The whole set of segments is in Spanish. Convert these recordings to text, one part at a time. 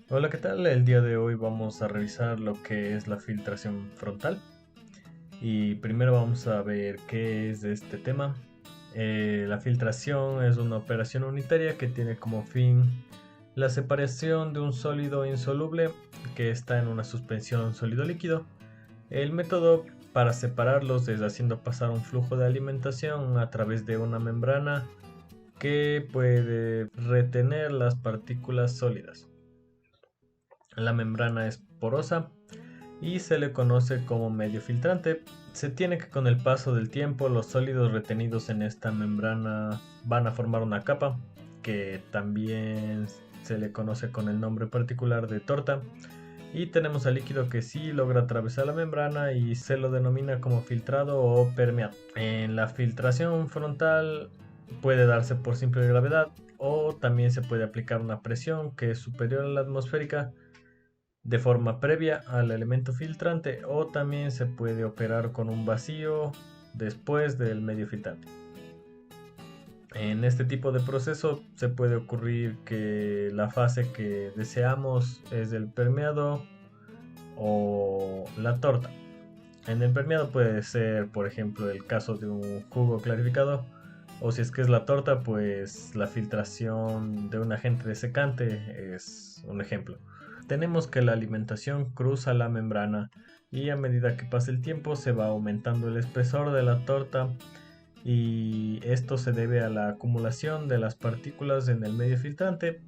Hola, ¿qué tal? El día de hoy vamos a revisar lo que es la filtración frontal y primero vamos a ver qué es este tema. La filtración es una operación unitaria que tiene como fin la separación de un sólido insoluble que está en una suspensión sólido-líquido. El método para separarlos es haciendo pasar un flujo de alimentación a través de una membrana que puede retener las partículas sólidas. La membrana es porosa y se le conoce como medio filtrante. Se tiene que con el paso del tiempo los sólidos retenidos en esta membrana van a formar una capa que también se le conoce con el nombre particular de torta. Y tenemos al líquido que sí logra atravesar la membrana y se lo denomina como filtrado o permeado. En la filtración frontal puede darse por simple gravedad o también se puede aplicar una presión que es superior a la atmosférica de forma previa al elemento filtrante, o también se puede operar con un vacío después del medio filtrante. En este tipo de proceso se puede ocurrir que la fase que deseamos es el permeado o la torta. En el permeado puede ser, por ejemplo, el caso de un jugo clarificado, o si es que es la torta, pues la filtración de un agente desecante es un ejemplo. Tenemos que la alimentación cruza la membrana y a medida que pasa el tiempo se va aumentando el espesor de la torta, y esto se debe a la acumulación de las partículas en el medio filtrante,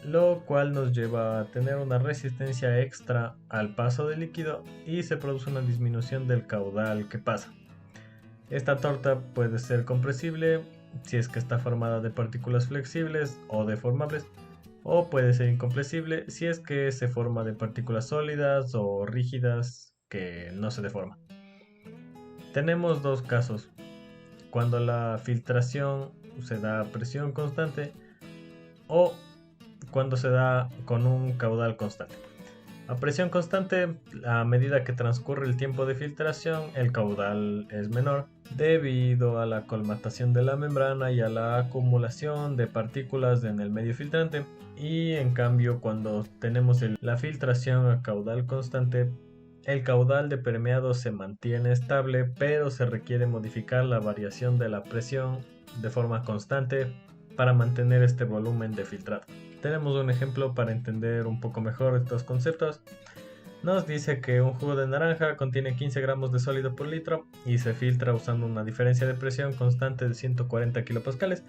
lo cual nos lleva a tener una resistencia extra al paso del líquido y se produce una disminución del caudal que pasa. Esta torta puede ser compresible si es que está formada de partículas flexibles o deformables, o puede ser incompresible si es que se forma de partículas sólidas o rígidas que no se deforman. Tenemos dos casos: cuando la filtración se da a presión constante o cuando se da con un caudal constante. A presión constante, a medida que transcurre el tiempo de filtración, el caudal es menor debido a la colmatación de la membrana y a la acumulación de partículas en el medio filtrante. Y en cambio, cuando tenemos la filtración a caudal constante, el caudal de permeado se mantiene estable, pero se requiere modificar la variación de la presión de forma constante para mantener este volumen de filtrado. Tenemos un ejemplo para entender un poco mejor estos conceptos. Nos dice que un jugo de naranja contiene 15 gramos de sólido por litro y se filtra usando una diferencia de presión constante de 140 kilopascales.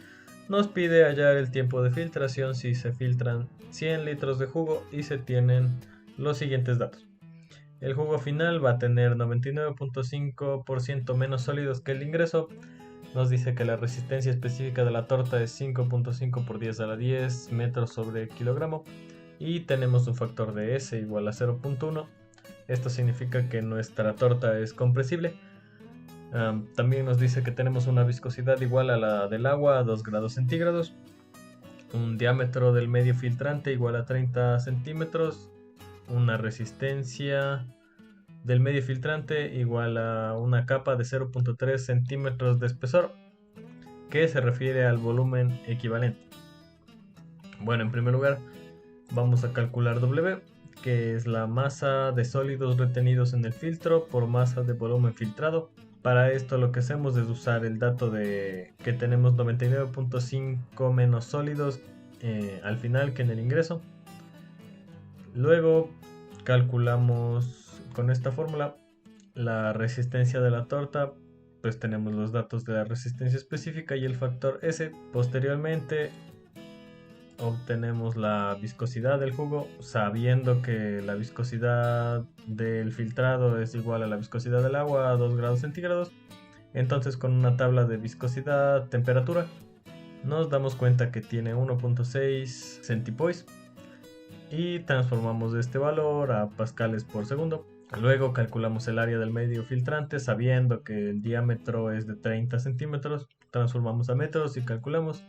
Nos pide hallar el tiempo de filtración si se filtran 100 litros de jugo y se tienen los siguientes datos. El jugo final va a tener 99.5% menos sólidos que el ingreso. Nos dice que la resistencia específica de la torta es 5.5 por 10 a la 10 metros sobre kilogramo y tenemos un factor de S igual a 0.1. Esto significa que nuestra torta es compresible. También nos dice que tenemos una viscosidad igual a la del agua a 2 grados centígrados, un diámetro del medio filtrante igual a 30 centímetros, una resistencia del medio filtrante igual a una capa de 0.3 centímetros de espesor, que se refiere al volumen equivalente. Bueno, en primer lugar vamos a calcular W, que es la masa de sólidos retenidos en el filtro por masa de volumen filtrado. Para esto lo que hacemos es usar el dato de que tenemos 99.5 menos sólidos al final que en el ingreso. Luego calculamos con esta fórmula la resistencia de la torta, pues tenemos los datos de la resistencia específica y el factor S. Posteriormente obtenemos la viscosidad del jugo, sabiendo que la viscosidad del filtrado es igual a la viscosidad del agua a 2 grados centígrados. Entonces, con una tabla de viscosidad, temperatura, nos damos cuenta que tiene 1.6 centipoise y transformamos este valor a pascales por segundo. Luego calculamos el área del medio filtrante, sabiendo que el diámetro es de 30 centímetros, transformamos a metros y calculamos.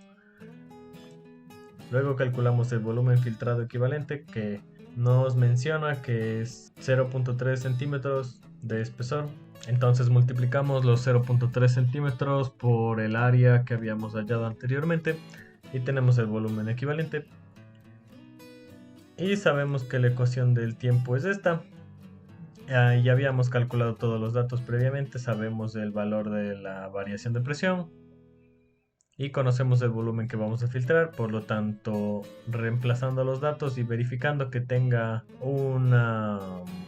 Luego calculamos el volumen filtrado equivalente, que nos menciona que es 0.3 centímetros de espesor. Entonces multiplicamos los 0.3 centímetros por el área que habíamos hallado anteriormente y tenemos el volumen equivalente. Y sabemos que la ecuación del tiempo es esta. Ya habíamos calculado todos los datos previamente, sabemos el valor de la variación de presión y conocemos el volumen que vamos a filtrar. Por lo tanto, reemplazando los datos y verificando que tenga una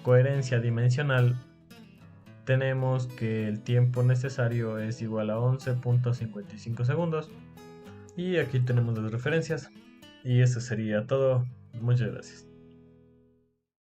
coherencia dimensional, tenemos que el tiempo necesario es igual a 11.55 segundos. Y aquí tenemos las referencias. Y eso sería todo. Muchas gracias.